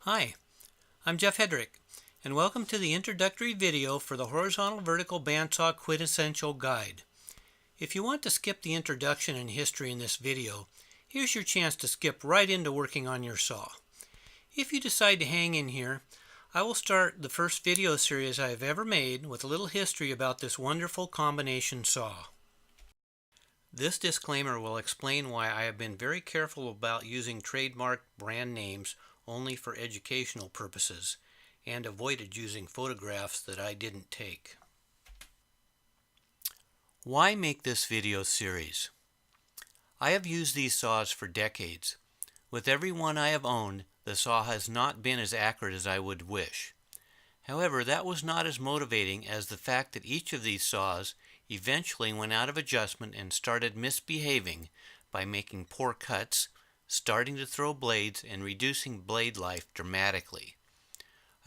Hi, I'm Jeff Hedrick, and welcome to the introductory video for the Horizontal Vertical Bandsaw Quintessential Guide. If you want to skip the introduction and history in this video, here's your chance to skip right into working on your saw. If you decide to hang in here, I will start the first video series I have ever made with a little history about this wonderful combination saw. This disclaimer will explain why I have been very careful about using trademarked brand names only for educational purposes and avoided using photographs that I didn't take. Why make this video series? I have used these saws for decades. With every one I have owned, the saw has not been as accurate as I would wish. However, that was not as motivating as the fact that each of these saws eventually went out of adjustment and started misbehaving by making poor cuts, starting to throw blades, and reducing blade life dramatically.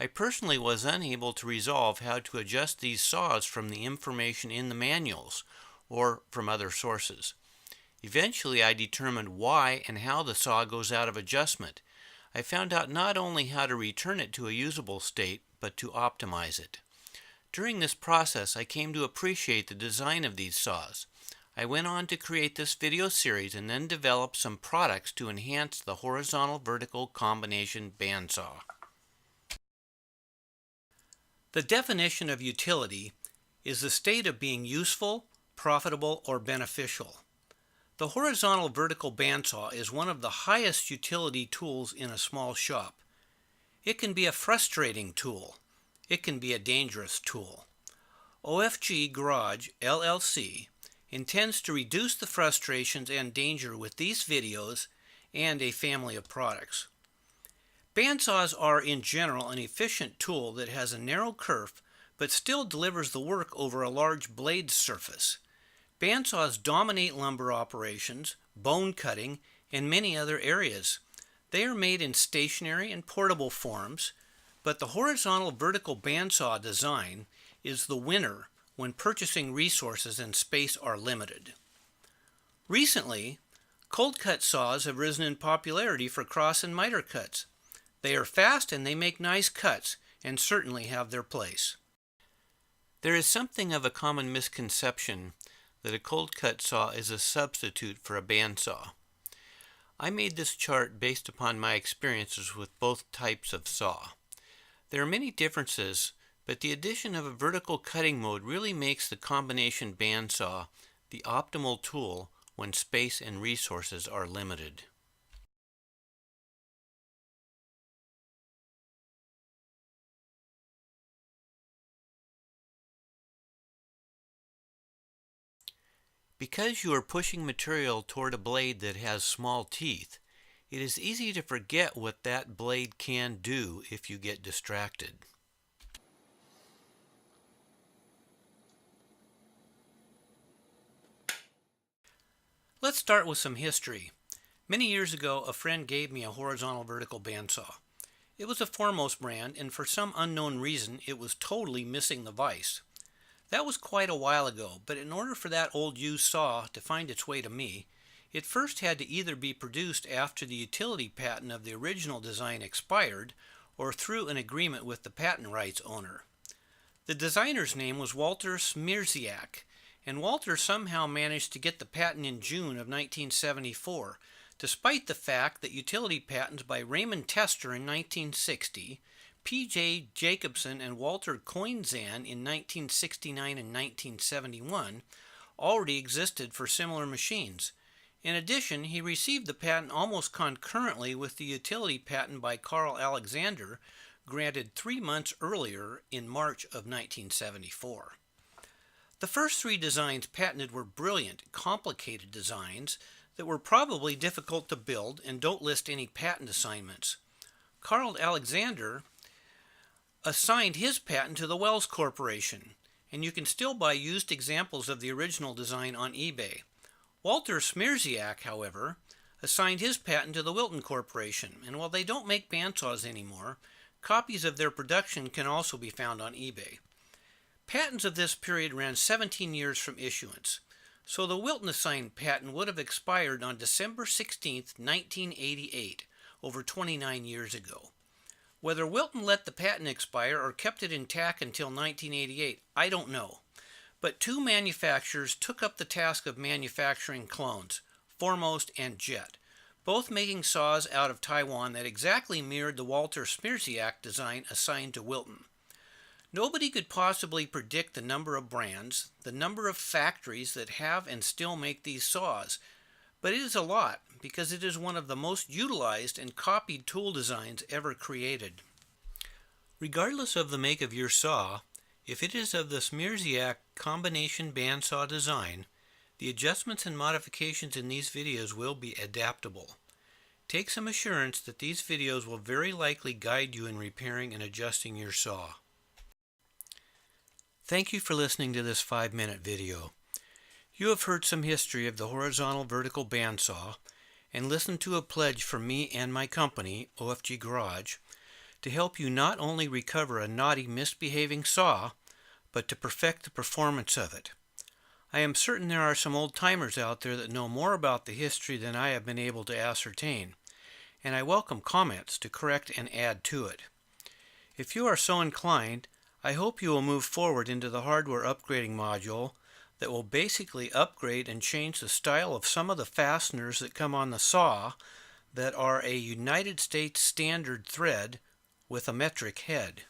I personally was unable to resolve how to adjust these saws from the information in the manuals or from other sources. Eventually I determined why and how the saw goes out of adjustment. I found out not only how to return it to a usable state, but to optimize it. During this process I came to appreciate the design of these saws. I went on to create this video series and then develop some products to enhance the horizontal vertical combination bandsaw. The definition of utility is the state of being useful, profitable, or beneficial. The horizontal vertical bandsaw is one of the highest utility tools in a small shop. It can be a frustrating tool. It can be a dangerous tool. OFG Garage, LLC intends to reduce the frustrations and danger with these videos and a family of products. Bandsaws are in general an efficient tool that has a narrow kerf but still delivers the work over a large blade surface. Bandsaws dominate lumber operations, bone cutting, and many other areas. They are made in stationary and portable forms, but the horizontal vertical bandsaw design is the winner when purchasing resources and space are limited. Recently, cold cut saws have risen in popularity for cross and miter cuts. They are fast and they make nice cuts and certainly have their place. There is something of a common misconception that a cold cut saw is a substitute for a bandsaw. I made this chart based upon my experiences with both types of saw. There are many differences, but the addition of a vertical cutting mode really makes the combination bandsaw the optimal tool when space and resources are limited. Because you are pushing material toward a blade that has small teeth, it is easy to forget what that blade can do if you get distracted. Let's start with some history. Many years ago, a friend gave me a horizontal vertical bandsaw. It was a Foremost brand, and for some unknown reason, it was totally missing the vise. That was quite a while ago, but in order for that old used saw to find its way to me, it first had to either be produced after the utility patent of the original design expired or through an agreement with the patent rights owner. The designer's name was Walter Smirziak, and Walter somehow managed to get the patent in June of 1974, despite the fact that utility patents by Raymond Tester in 1960, P.J. Jacobson and Walter Koinzan in 1969 and 1971 already existed for similar machines. In addition, he received the patent almost concurrently with the utility patent by Carl Alexander, granted 3 months earlier in March of 1974. The first 3 designs patented were brilliant, complicated designs that were probably difficult to build and don't list any patent assignments. Carl Alexander assigned his patent to the Wells Corporation, and you can still buy used examples of the original design on eBay. Walter Smirziak, however, assigned his patent to the Wilton Corporation, and while they don't make bandsaws anymore, copies of their production can also be found on eBay. Patents of this period ran 17 years from issuance, so the Wilton assigned patent would have expired on December 16, 1988, over 29 years ago. Whether Wilton let the patent expire or kept it intact until 1988, I don't know. But two manufacturers took up the task of manufacturing clones, Foremost and Jet, both making saws out of Taiwan that exactly mirrored the Walter Smirziak design assigned to Wilton. Nobody could possibly predict the number of brands, the number of factories that have and still make these saws, but it is a lot because it is one of the most utilized and copied tool designs ever created. Regardless of the make of your saw, if it is of the Smirziak combination bandsaw design, the adjustments and modifications in these videos will be adaptable. Take some assurance that these videos will very likely guide you in repairing and adjusting your saw. Thank you for listening to this 5-minute video. You have heard some history of the horizontal vertical bandsaw and listened to a pledge from me and my company, OFG Garage, to help you not only recover a naughty, misbehaving saw, but to perfect the performance of it. I am certain there are some old-timers out there that know more about the history than I have been able to ascertain, and I welcome comments to correct and add to it. If you are so inclined, I hope you will move forward into the hardware upgrading module that will basically upgrade and change the style of some of the fasteners that come on the saw that are a United States standard thread with a metric head.